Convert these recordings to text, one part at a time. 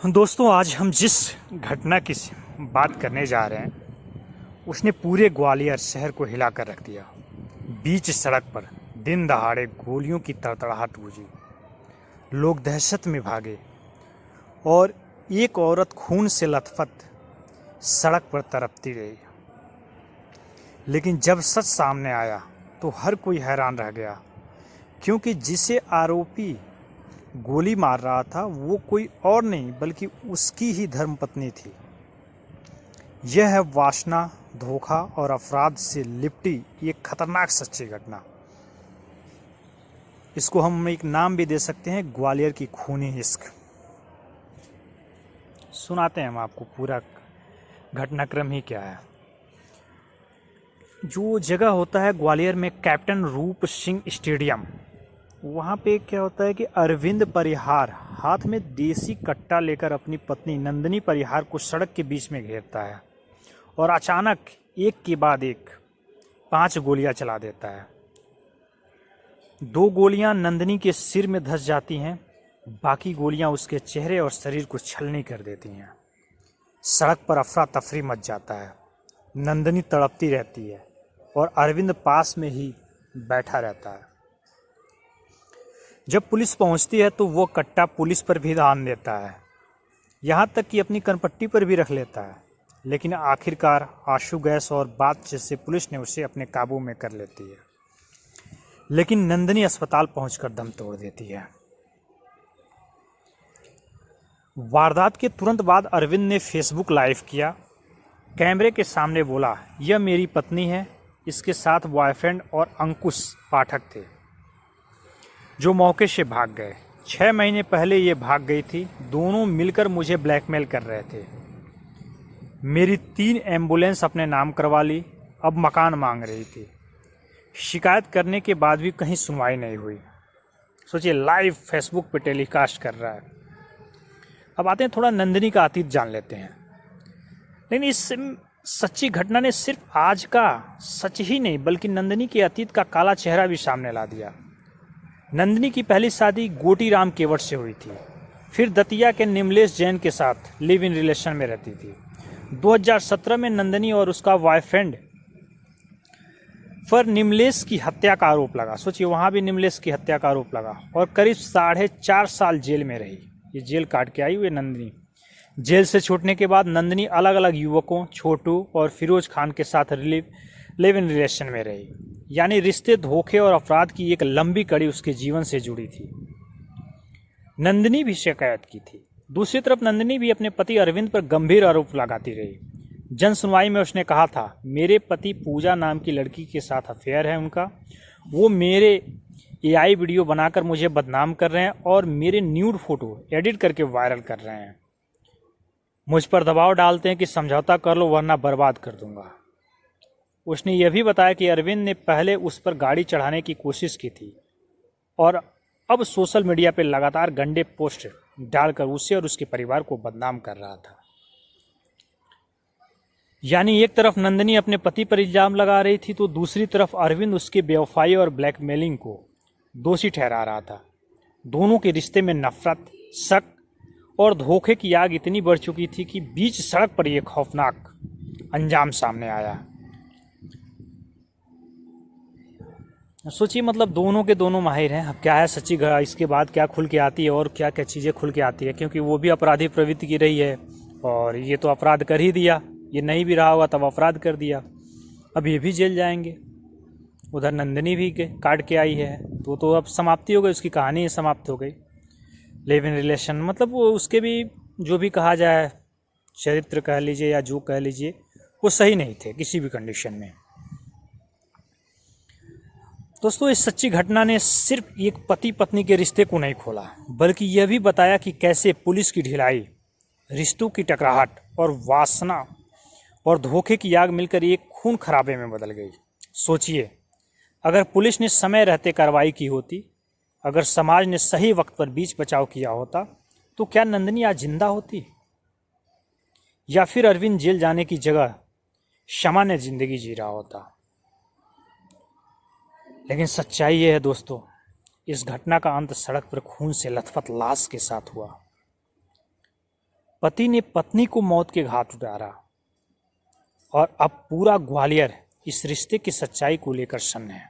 दोस्तों, आज हम जिस घटना की बात करने जा रहे हैं उसने पूरे ग्वालियर शहर को हिला कर रख दिया। बीच सड़क पर दिन दहाड़े गोलियों की तड़तड़ाहट गूंजी। लोग दहशत में भागे और एक औरत खून से लथपथ सड़क पर तड़पती रही। लेकिन जब सच सामने आया तो हर कोई हैरान रह गया, क्योंकि जिसे आरोपी गोली मार रहा था वो कोई और नहीं बल्कि उसकी ही धर्मपत्नी थी। यह है वासना, धोखा और अपराध से लिपटी एक खतरनाक सच्ची घटना। इसको हम एक नाम भी दे सकते हैं, ग्वालियर की खूनी इश्क। सुनाते हैं हम आपको पूरा घटनाक्रम ही क्या है। जो जगह होता है ग्वालियर में कैप्टन रूप सिंह स्टेडियम, वहाँ पे क्या होता है कि अरविंद परिहार हाथ में देसी कट्टा लेकर अपनी पत्नी नंदिनी परिहार को सड़क के बीच में घेरता है और अचानक एक के बाद एक 5 गोलियां चला देता है। 2 गोलियां नंदिनी के सिर में धंस जाती हैं, बाकी गोलियां उसके चेहरे और शरीर को छलनी कर देती हैं। सड़क पर अफरा तफरी मच जाता है। नंदिनी तड़पती रहती है और अरविंद पास में ही बैठा रहता है। जब पुलिस पहुंचती है तो वो कट्टा पुलिस पर भी दान देता है, यहाँ तक कि अपनी कनपट्टी पर भी रख लेता है। लेकिन आखिरकार आंसू गैस और बातचीत से पुलिस ने उसे अपने काबू में कर लेती है। लेकिन नंदिनी अस्पताल पहुंचकर दम तोड़ देती है। वारदात के तुरंत बाद अरविंद ने फेसबुक लाइव किया। कैमरे के सामने बोला, यह मेरी पत्नी है। इसके साथ बॉयफ्रेंड और अंकुश पाठक थे, जो मौके से भाग गए। 6 महीने पहले ये भाग गई थी। दोनों मिलकर मुझे ब्लैकमेल कर रहे थे। मेरी 3 एम्बुलेंस अपने नाम करवा ली, अब मकान मांग रही थी। शिकायत करने के बाद भी कहीं सुनवाई नहीं हुई। सोचिए, लाइव फेसबुक पे टेलीकास्ट कर रहा है। अब आते हैं थोड़ा नंदिनी का अतीत जान लेते हैं। लेकिन इस सच्ची घटना ने सिर्फ आज का सच ही नहीं बल्कि नंदिनी के अतीत का काला चेहरा भी सामने ला दिया। नंदिनी की पहली शादी गोटी राम केवट से हुई थी। फिर दतिया के निमलेश जैन के साथ लिव इन रिलेशन में रहती थी। 2017 में नंदिनी और उसका बॉयफ्रेंड पर निमलेश की हत्या का आरोप लगा। सोचिए, वहां भी निमलेश की हत्या का आरोप लगा और करीब 4.5 साल जेल में रही। ये जेल काट के आई हुई नंदिनी। जेल से छूटने के बाद नंदिनी अलग अलग युवकों छोटू और फिरोज खान के साथ लिव इन रिलेशन में रही। यानी रिश्ते, धोखे और अपराध की एक लंबी कड़ी उसके जीवन से जुड़ी थी। नंदिनी भी शिकायत की थी। दूसरी तरफ नंदिनी भी अपने पति अरविंद पर गंभीर आरोप लगाती रही। जन सुनवाई में उसने कहा था, मेरे पति पूजा नाम की लड़की के साथ अफेयर है उनका। वो मेरे एआई वीडियो बनाकर मुझे बदनाम कर रहे हैं और मेरे न्यूड फोटो एडिट करके वायरल कर रहे हैं। मुझ पर दबाव डालते हैं कि समझौता कर लो वरना बर्बाद कर दूंगा। उसने यह भी बताया कि अरविंद ने पहले उस पर गाड़ी चढ़ाने की कोशिश की थी और अब सोशल मीडिया पर लगातार गंदे पोस्ट डालकर उसे और उसके परिवार को बदनाम कर रहा था। यानी एक तरफ नंदिनी अपने पति पर इल्जाम लगा रही थी तो दूसरी तरफ अरविंद उसके बेवफाई और ब्लैकमेलिंग को दोषी ठहरा रहा था। दोनों के रिश्ते में नफरत, शक और धोखे की आग इतनी बढ़ चुकी थी कि बीच सड़क पर यह खौफनाक अंजाम सामने आया। सोचिए, मतलब दोनों के दोनों माहिर हैं। अब क्या है सच्ची इसके बाद क्या खुल के आती है और क्या क्या चीज़ें खुल के आती है, क्योंकि वो भी अपराधी प्रवृत्ति की रही है और ये तो अपराध कर ही दिया। ये नहीं भी रहा होगा तब अपराध कर दिया। अब ये भी जेल जाएंगे। उधर नंदिनी भी काट के आई है तो अब समाप्ति हो गई, उसकी कहानी ही समाप्त हो गई। लिव इन रिलेशन मतलब वो उसके भी जो भी कहा जाए, चरित्र कह लीजिए या जो कह लीजिए, वो सही नहीं थे किसी भी कंडीशन में। दोस्तों, इस सच्ची घटना ने सिर्फ एक पति पत्नी के रिश्ते को नहीं खोला बल्कि यह भी बताया कि कैसे पुलिस की ढिलाई, रिश्तों की टकराहट और वासना और धोखे की आग मिलकर एक खून खराबे में बदल गई। सोचिए, अगर पुलिस ने समय रहते कार्रवाई की होती, अगर समाज ने सही वक्त पर बीच बचाव किया होता, तो क्या नंदिनी आज जिंदा होती या फिर अरविंद जेल जाने की जगह सामान्य जिंदगी जी रहा होता। लेकिन सच्चाई ये है दोस्तों, इस घटना का अंत सड़क पर खून से लथपथ लाश के साथ हुआ। पति ने पत्नी को मौत के घाट उतारा और अब पूरा ग्वालियर इस रिश्ते की सच्चाई को लेकर सन्न है।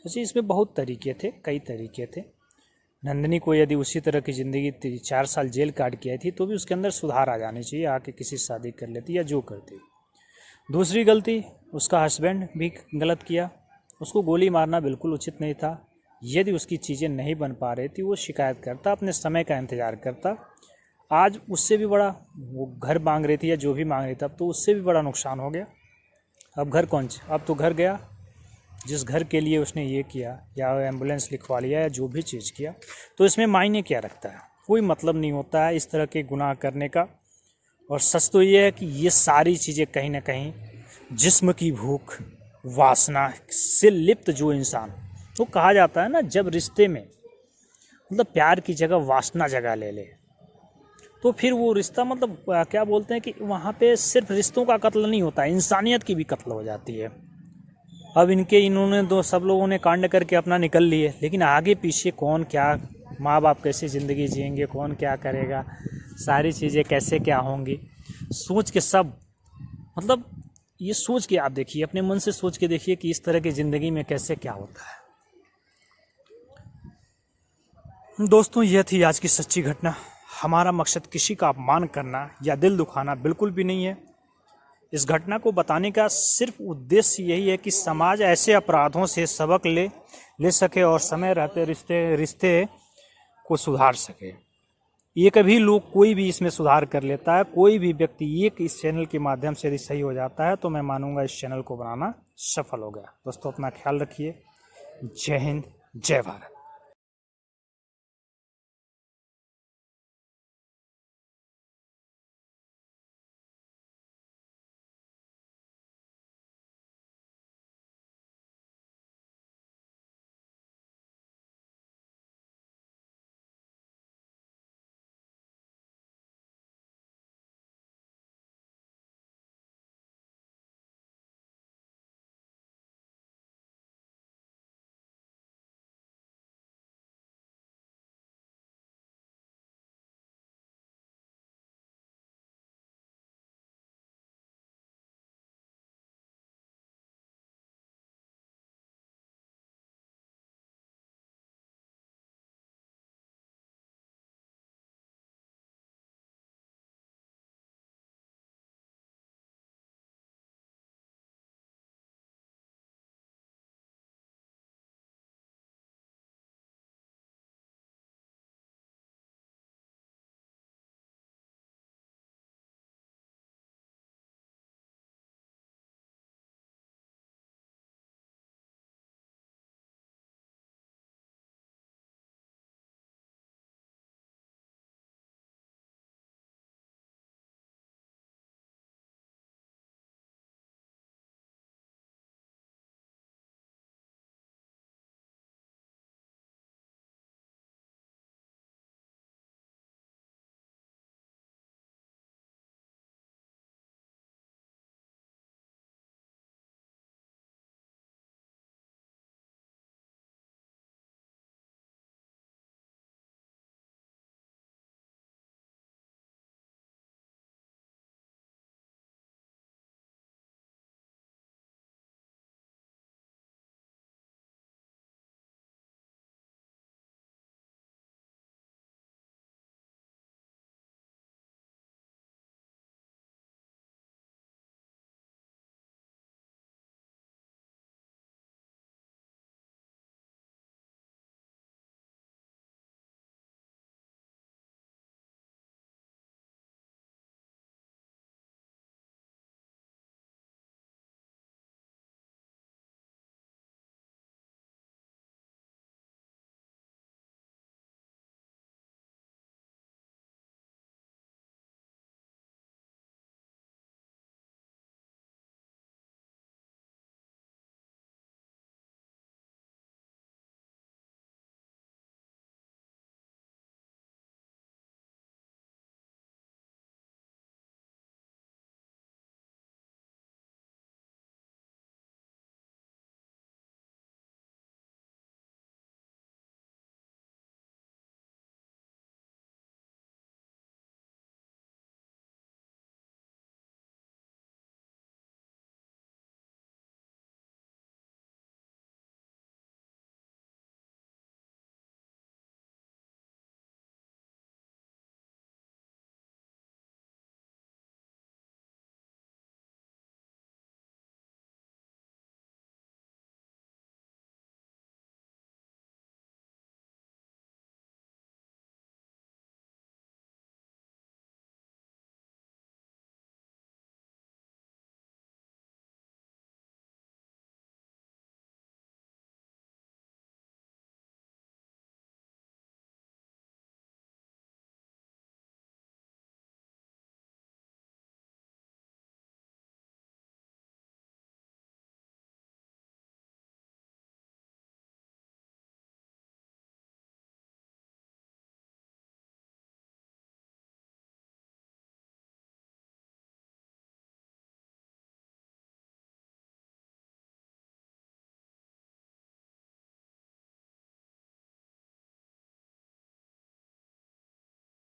सोचिए, इसमें बहुत तरीके थे, कई तरीके थे। नंदिनी को यदि उसी तरह की ज़िंदगी 4 साल जेल काट के आई थी तो भी उसके अंदर सुधार आ जानी चाहिए, आके किसी शादी कर लेती या जो करती। दूसरी गलती, उसका हस्बैंड भी गलत किया, उसको गोली मारना बिल्कुल उचित नहीं था। यदि उसकी चीज़ें नहीं बन पा रही थी वो शिकायत करता, अपने समय का इंतज़ार करता। आज उससे भी बड़ा वो घर मांग रही थी या जो भी मांग रही थी, अब तो उससे भी बड़ा नुकसान हो गया। अब घर कौन सा, अब तो घर गया जिस घर के लिए उसने ये किया या एम्बुलेंस लिखवा लिया या जो भी चीज़ किया, तो इसमें मायने क्या रखता है? कोई मतलब नहीं होता है इस तरह के गुनाह करने का। और सच तो ये है कि ये सारी चीज़ें कहीं ना कहीं जिस्म की भूख, वासना से लिप्त जो इंसान, तो कहा जाता है ना, जब रिश्ते में मतलब प्यार की जगह वासना जगह ले ले तो फिर वो रिश्ता मतलब क्या बोलते हैं कि वहाँ पे सिर्फ रिश्तों का कत्ल नहीं होता, इंसानियत की भी कत्ल हो जाती है। अब इन्होंने सब लोगों ने कांड करके अपना निकल लिए, लेकिन आगे पीछे कौन क्या, माँ बाप कैसे ज़िंदगी जिएंगे, कौन क्या करेगा, सारी चीज़ें कैसे क्या होंगी, सोच के सब मतलब ये सोच के आप देखिए, अपने मन से सोच के देखिए कि इस तरह की ज़िंदगी में कैसे क्या होता है। दोस्तों, यह थी आज की सच्ची घटना। हमारा मकसद किसी का अपमान करना या दिल दुखाना बिल्कुल भी नहीं है। इस घटना को बताने का सिर्फ उद्देश्य यही है कि समाज ऐसे अपराधों से सबक ले सके और समय रहते रिश्ते को सुधार सके। ये कभी लोग कोई भी इसमें सुधार कर लेता है, कोई भी व्यक्ति एक इस चैनल के माध्यम से यदि सही हो जाता है तो मैं मानूंगा इस चैनल को बनाना सफल हो गया। दोस्तों, अपना ख्याल रखिए। जय हिंद, जय भारत।